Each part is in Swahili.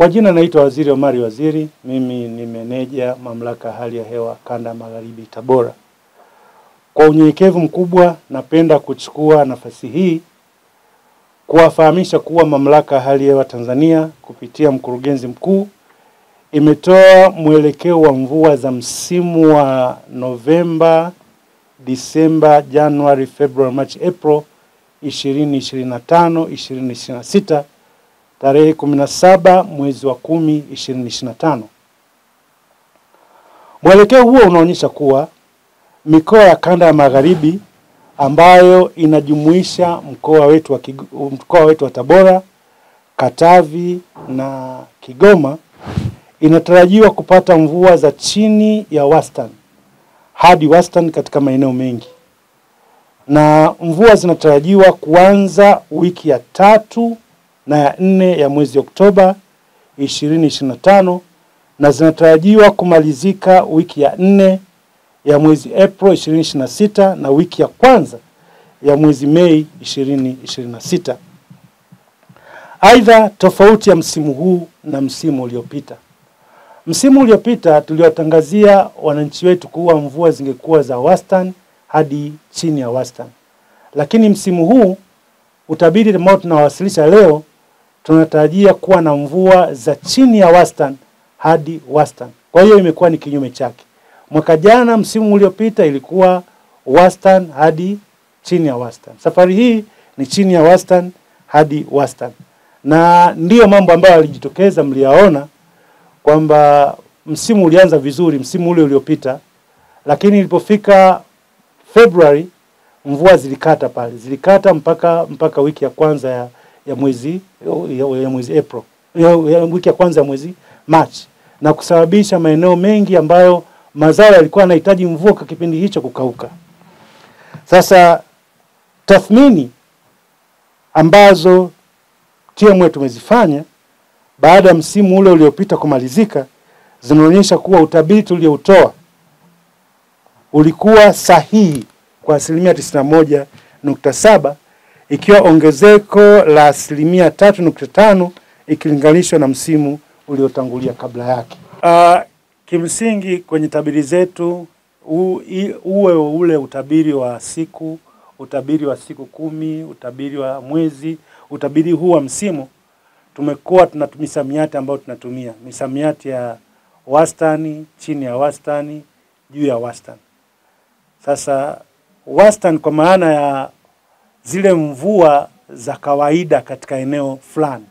Kwa jina naitwa Waziri Omari Waziri, mimi ni meneja mamlaka hali ya hewa kanda magharibi Tabora. Kwa unyenyekevu mkubwa napenda kuchukua nafasi hii kuwafahamisha kuwa mamlaka hali ya hewa Tanzania kupitia mkurugenzi mkuu imetoa mwelekeo wa mvua za msimu wa Novemba, Disemba, Januari, Februari, March, April 2025-2026 tarehe 17 mwezi wa 10 2025. Mwelekeo huo unaonyesha kuwa mikoa ya kanda ya magharibi ambayo inajumuisha mkoa wetu wa Tabora, Katavi na Kigoma inatarajiwa kupata mvua za chini ya wastani hadi wastani katika maeneo mengi. Na mvua zinatarajiwa kuanza wiki ya 3 na ya 4 ya mwezi Oktoba 2025 na zinatarajiwa kumalizika wiki ya 4 ya mwezi April 2026 na wiki ya kwanza ya mwezi Mei 2026. Aidha, tofauti ya msimu huu na msimu uliopita. Msimu uliopita tuliwatangazia wananchi wetu kuwa mvua zingekuwa za wastani hadi chini ya wastani. Lakini msimu huu utabiri ambao tunawasilisha leo tunatarajia kuwa na mvua za chini ya wastani hadi wastani. Kwa hiyo imekuwa ni kinyume chake. Mwaka jana msimu uliopita ilikuwa wastani hadi chini ya wastani. Safari hii ni chini ya wastani hadi wastani. Na ndiyo mambo ambayo yalijitokeza, mliyaona kwamba msimu ulianza vizuri msimu ule uliopita, lakini ilipofika February mvua zilikata pale. Zilikata mpaka wiki ya kwanza ya mwezi April. Wiki ya kwanza ya mwezi March, na kusababisha maeneo mengi ambayo mazao yalikuwa yanahitaji mvua kwa kipindi hicho kukauka. Sasa tathmini ambazo TMA tumezifanya baada ya msimu ule uliopita kumalizika zinaonyesha kuwa utabiri tulioutoa ulikuwa sahihi kwa 91.7, ikiwa ongezeko la 3.5 ikilinganishwa na msimu uliotangulia kabla yake. Kimsingi kwenye tabiri zetu uwe ule utabiri wa siku, utabiri wa siku 10, utabiri wa mwezi, utabiri huu wa msimu, tumekuwa tunatumia misamiati ambayo tunatumia misamiati ya wastani, chini ya wastani, juu ya wastani. Sasa wastani kwa maana ya zile mvua za kawaida katika eneo fulani.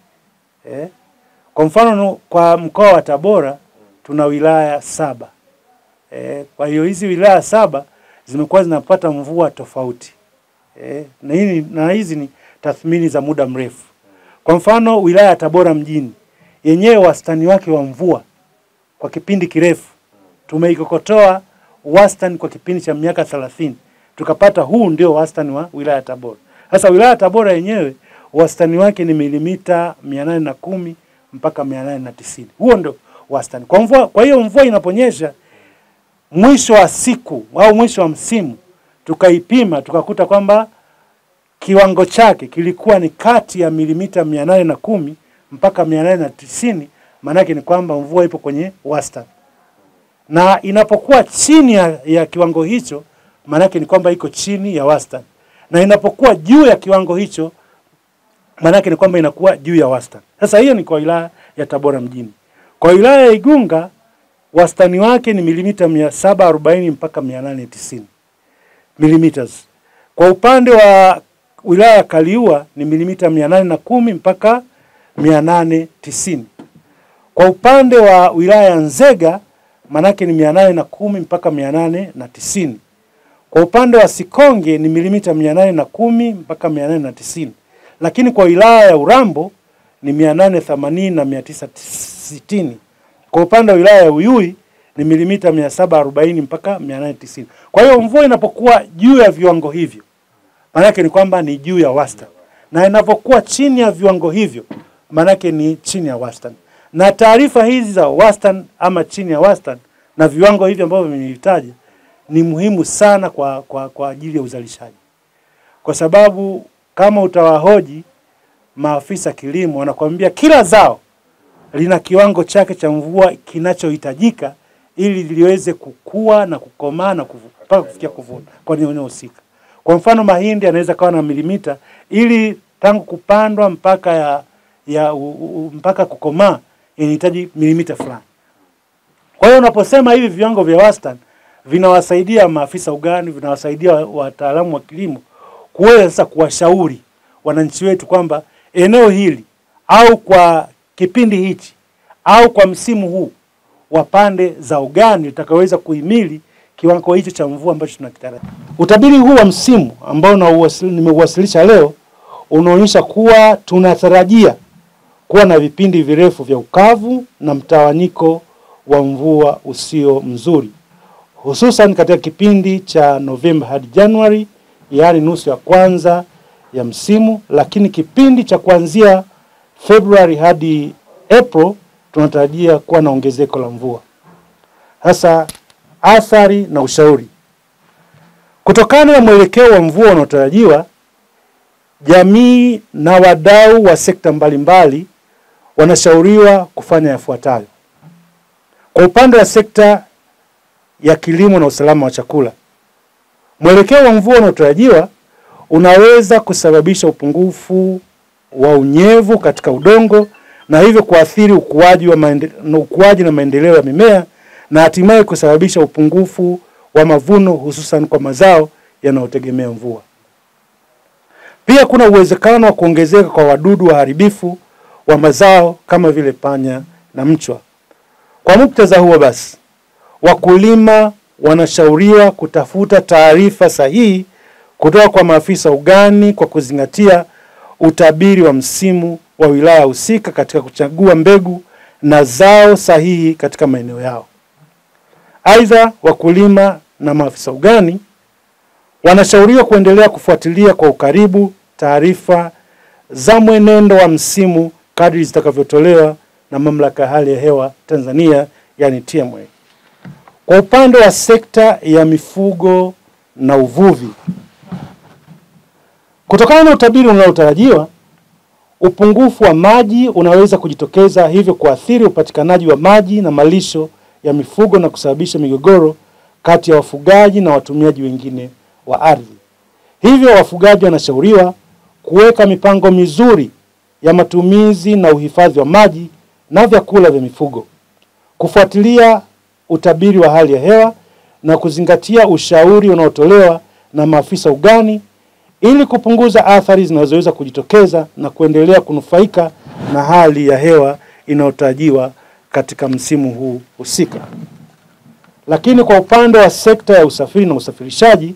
Kwa mfano kwa mkoa wa Tabora tuna wilaya 7. Kwa hiyo hizi wilaya 7 zimekuwa zinapata mvua tofauti. Na hizi ni tathmini za muda mrefu. Kwa mfano wilaya ya Tabora mjini yenyewe wastani wake wa mvua kwa kipindi kirefu tumeikokotoa wastani kwa kipindi cha miaka 30. Tukapata huu ndio wastani wa wilaya ya Tabora. Sasa wilaya ya Tabora yenyewe wastani wake ni milimita 810 mpaka 890. Huo ndio wastani. Kwa hiyo mvua inaponyesha mwisho wa siku au mwisho wa msimu tukaipima tukakuta kwamba kiwango chake kilikuwa ni kati ya milimita 810 mpaka 890, maana yake ni kwamba mvua ipo kwenye wastani. Na inapokuwa chini ya kiwango hicho, maana yake ni kwamba iko chini ya wastani. Na inapokuwa juu ya kiwango hicho, maana yake ni kwamba inakuwa juu ya wastani. Sasa hiyo ni kwa wilaya ya Tabora mjini. Kwa wilaya ya Igunga wastani wake ni milimita 740 mpaka 890 millimeters. Kwa upande wa wilaya ya Kaliua ni milimita 810 mpaka 890. Kwa upande wa wilaya ya Nzega manake ni 810 mpaka 890. Kwa upande wa Sikonge ni milimita 810 mpaka 890. Lakini kwa wilaya ya Urambo ni 880 na 960. Kwa upande wa wilaya ya Uyui ni milimita 740 mpaka 890. Kwa hiyo mvua inapokuwa juu ya viwango hivyo, maana yake ni kwamba ni juu ya wastani. Na inapokuwa chini ya viwango hivyo, maana yake ni chini ya wastani. Na taarifa hizi za wastani ama chini ya wastani na viwango hivi ambavyo nimevitaja ni muhimu sana kwa ajili ya uzalishaji. Kwa sababu kama utawahoji maafisa kilimo wanakuambia kila zao lina kiwango chake cha mvua kinachohitajika ili liweze kukua na kukomaa na mpaka kufikia kuvuna kwa eneo husika. Kwa mfano mahindi yanaweza kawa na milimita ili tangu kupandwa mpaka kukomaa inahitaji milimita fulani. Kwa hiyo unaposema hivi viwango vya wastani vinawasaidia maafisa ugani, vinawasaidia wataalamu wa kilimo kuweza sasa kuwashauri wananchi wetu kwamba eneo hili au kwa kipindi hichi au kwa msimu huu wapande zao gani litakaweza kuhimili kiwango hicho cha mvua ambacho tunakitarajia. Utabiri huu wa msimu ambao nimeuwasilisha leo unaonyesha kuwa tunatarajia kuwa na vipindi virefu vya ukavu na mtawanyiko wa mvua usio mzuri, hususan katika kipindi cha Novemba hadi Januari, yaani nusu ya kwanza ya msimu, lakini kipindi cha kuanzia Februari hadi April tunatarajia kuwa na ongezeko la mvua. Sasa athari na ushauri. Kutokana na mwelekeo wa mvua unaotarajiwa, jamii na wadau wa sekta mbalimbali wanashauriwa kufanya yafuatayo. Kwa upande wa sekta ya kilimo na usalama wa chakula, mwelekeo wa mvua unaotarajiwa unaweza kusababisha upungufu wa unyevu katika udongo na hivyo kuathiri ukuaji na maendeleo ya mimea na hatimaye kusababisha upungufu wa mavuno hususan kwa mazao yanayotegemea mvua. Pia kuna uwezekano wa kuongezeka kwa wadudu waharibifu wa mazao kama vile panya na mchwa. Kwa muktadha huo basi, wakulima wanashauriwa kutafuta taarifa sahihi kutoka kwa maafisa ugani kwa kuzingatia utabiri wa msimu wa wilaya husika katika kuchagua mbegu na zao sahihi katika maeneo yao. Aidha, wakulima na maafisa ugani wanashauriwa kuendelea kufuatilia kwa ukaribu taarifa za mwenendo wa msimu kadri zitakavyotolewa na Mamlaka ya Hali ya Hewa Tanzania, yani TMA. Kwa upande wa sekta ya mifugo na uvuvi, kutokana na utabiri unaotarajiwa, upungufu wa maji unaweza kujitokeza, hivyo kuathiri upatikanaji wa maji na malisho ya mifugo na kusababisha migogoro kati ya wafugaji na watumiaji wengine wa ardhi. Hivyo wafugaji wanashauriwa kuweka mipango mizuri ya matumizi na uhifadhi wa maji na vyakula vya mifugo, kufuatilia utabiri wa hali ya hewa na kuzingatia ushauri unaotolewa na maafisa ugani ili kupunguza athari zinazoweza kujitokeza na kuendelea kunufaika na hali ya hewa inayotarajiwa katika msimu huu husika. Lakini kwa upande wa sekta ya usafiri na usafirishaji,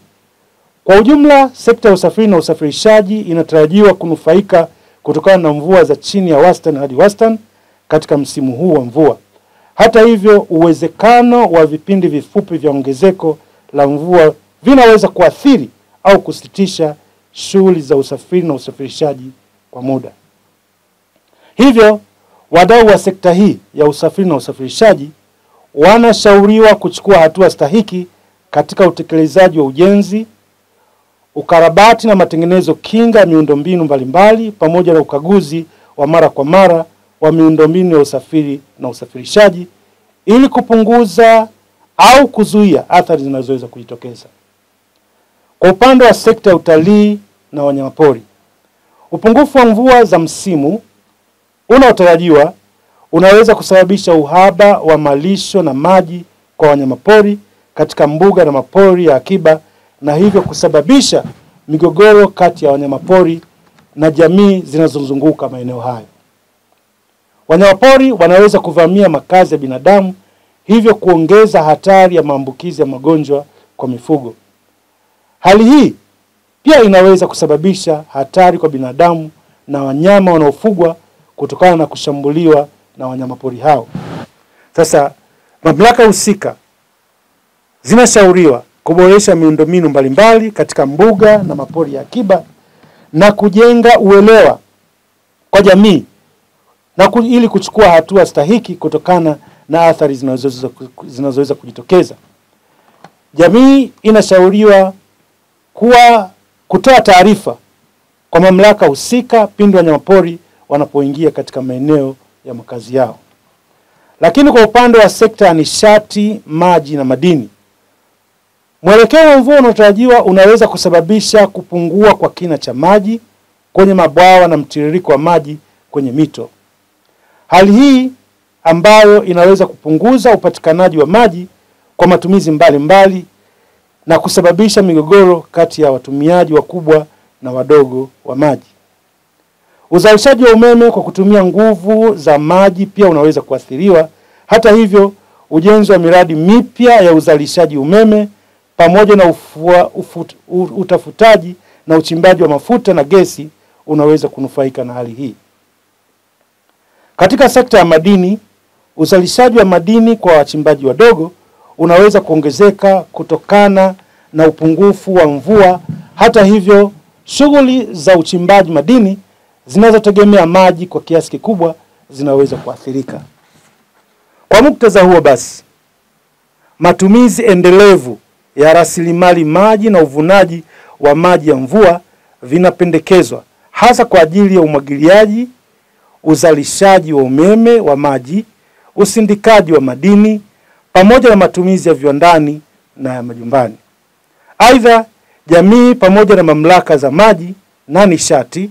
kwa ujumla sekta ya usafiri na usafirishaji inatarajiwa kunufaika kutokana na mvua za chini ya wastani hadi wastani katika msimu huu wa mvua. Hata hivyo, uwezekano wa vipindi vifupi vya ongezeko la mvua vinaweza kuathiri au kusitisha shughuli za usafiri na usafirishaji kwa muda. Hivyo, wadau wa sekta hii ya usafiri na usafirishaji wanashauriwa kuchukua hatua stahiki katika utekelezaji wa ujenzi, ukarabati na matengenezo kinga ya miundombinu mbalimbali pamoja na ukaguzi wa mara kwa mara wa miundombinu ya usafiri na usafirishaji ili kupunguza au kuzuia athari zinazoweza kujitokeza. Kwa upande wa sekta ya utalii na wanyamapori, upungufu wa mvua za msimu unaotarajiwa unaweza kusababisha uhaba wa malisho na maji kwa wanyamapori katika mbuga na mapori ya akiba na hivyo kusababisha migogoro kati ya wanyamapori na jamii zinazozunguka maeneo hayo. Wanyamapori wanaweza kuvamia makazi ya binadamu, hivyo kuongeza hatari ya maambukizi ya magonjwa kwa mifugo. Hali hii pia inaweza kusababisha hatari kwa binadamu na wanyama wanaofugwa kutokana na kushambuliwa na wanyamapori hao. Sasa mamlaka husika zinashauriwa kuboresha miundombinu mbalimbali katika mbuga na mapori ya akiba na kujenga uelewa kwa jamii na ili kuchukua hatua stahiki kutokana na athari zinazoweza kujitokeza. Jamii inashauriwa kutoa taarifa kwa mamlaka husika pindi wanyamapori wanapoingia katika maeneo ya makazi yao. Lakini kwa upande wa sekta ya nishati, maji na madini, mwelekeo wa mvua unaotarajiwa unaweza kusababisha kupungua kwa kina cha maji kwenye mabwawa na mtiririko wa maji kwenye mito. Hali hii ambayo inaweza kupunguza upatikanaji wa maji kwa matumizi mbalimbali na kusababisha migogoro kati ya watumiaji wakubwa na wadogo wa maji. Uzalishaji wa umeme kwa kutumia nguvu za maji pia unaweza kuathiriwa. Hata hivyo, ujenzi wa miradi mipya ya uzalishaji umeme pamoja na utafutaji na uchimbaji wa mafuta na gesi unaweza kunufaika na hali hii. Katika sekta ya madini, uzalishaji wa madini kwa wachimbaji wadogo unaweza kuongezeka kutokana na upungufu wa mvua. Hata hivyo, shughuli za uchimbaji madini zinazotegemea maji kwa kiasi kikubwa zinaweza kuathirika. Kwa muktadha huo basi, matumizi endelevu ya rasilimali maji na uvunaji wa maji ya mvua vinapendekezwa, hasa kwa ajili ya umwagiliaji, uzalishaji wa umeme wa maji, usindikaji wa madini, pamoja na matumizi ya viwandani na ya majumbani. Aidha, jamii pamoja na mamlaka za maji na nishati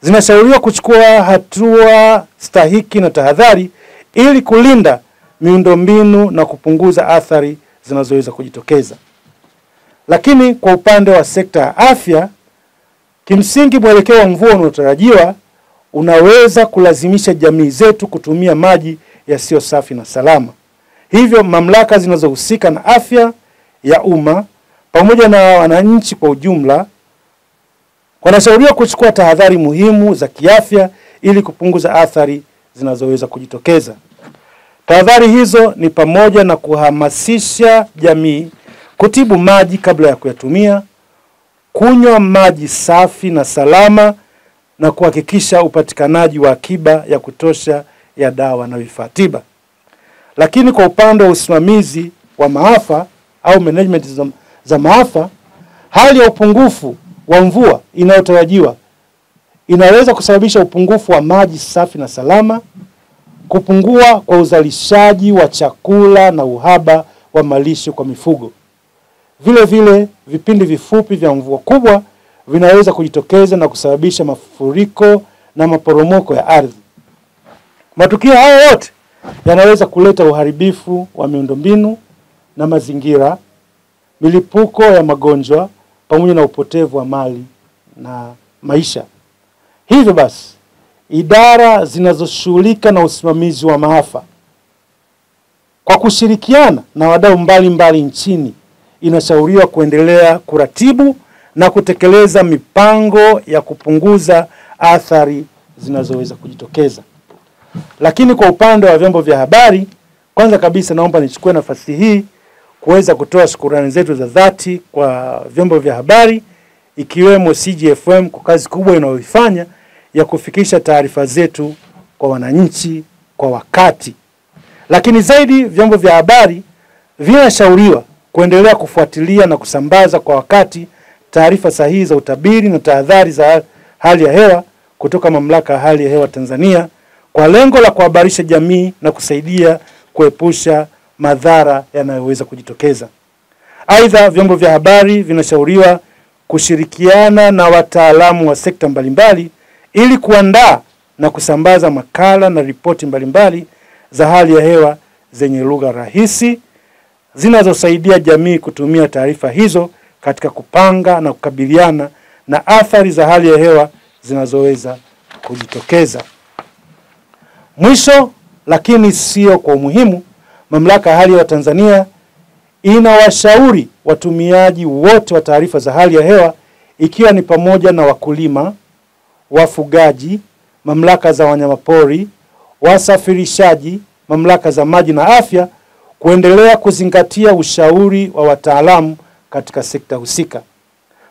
zinashauriwa kuchukua hatua stahiki na tahadhari ili kulinda miundombinu na kupunguza athari zinazoweza kujitokeza. Lakini kwa upande wa sekta ya afya, kimsingi mwelekeo wa mvua unaotarajiwa unaweza kulazimisha jamii zetu kutumia maji yasiyo safi na salama. Hivyo mamlaka zinazohusika na afya ya umma pamoja na wananchi kwa ujumla wanashauriwa kuchukua tahadhari muhimu za kiafya ili kupunguza athari zinazoweza kujitokeza. Tahadhari hizo ni pamoja na kuhamasisha jamii kutibu maji kabla ya kuyatumia, kunywa maji safi na salama, na kuhakikisha upatikanaji wa akiba ya kutosha ya dawa na vifaa tiba. Lakini kwa upande wa usimamizi wa maafa au management za maafa, hali ya upungufu wa mvua inayotarajiwa inaweza kusababisha upungufu wa maji safi na salama, kupungua kwa uzalishaji wa chakula na uhaba wa malisho kwa mifugo. Vile vile, vipindi vifupi vya mvua kubwa vinaweza kujitokeza na kusababisha mafuriko na maporomoko ya ardhi. Matukio hayo yote yanaweza kuleta uharibifu wa miundombinu na mazingira, milipuko ya magonjwa pamoja na upotevu wa mali na maisha. Hivyo basi, idara zinazoshughulika na usimamizi wa maafa kwa kushirikiana na wadau mbalimbali nchini inashauriwa kuendelea kuratibu na kutekeleza mipango ya kupunguza athari zinazoweza kujitokeza. Lakini kwa upande wa vyombo vya habari, kwanza kabisa naomba nichukue nafasi hii kuweza kutoa shukrani zetu za dhati kwa vyombo vya habari ikiwemo CGFM kwa kazi kubwa inayoifanya ya kufikisha taarifa zetu kwa wananchi kwa wakati. Lakini zaidi, vyombo vya habari vinashauriwa kuendelea kufuatilia na kusambaza kwa wakati taarifa sahihi za utabiri na tahadhari za hali ya hewa kutoka Mamlaka ya Hali ya Hewa Tanzania kwa lengo la kuhabarisha jamii na kusaidia kuepusha madhara yanayoweza kujitokeza. Aidha, vyombo vya habari vinashauriwa kushirikiana na wataalamu wa sekta mbalimbali ili kuandaa na kusambaza makala na ripoti mbalimbali za hali ya hewa zenye lugha rahisi zinazosaidia jamii kutumia taarifa hizo katika kupanga na kukabiliana na athari za hali ya hewa zinazoweza kujitokeza. Mwisho, lakini sio kwa umuhimu, Mamlaka ya Hali ya Hewa Tanzania inawashauri watumiaji wote wa taarifa za hali ya hewa ikiwa ni pamoja na wakulima, wafugaji, mamlaka za wanyamapori, wasafirishaji, mamlaka za maji na afya kuendelea kuzingatia ushauri wa wataalamu katika sekta husika.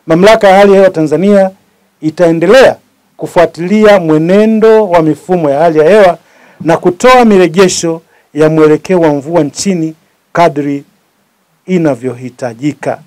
Mamlaka ya Hali ya Hewa Tanzania itaendelea kufuatilia mwenendo wa mifumo ya hali ya hewa na kutoa mirejesho ya mwelekeo wa mvua nchini kadri inavyohitajika.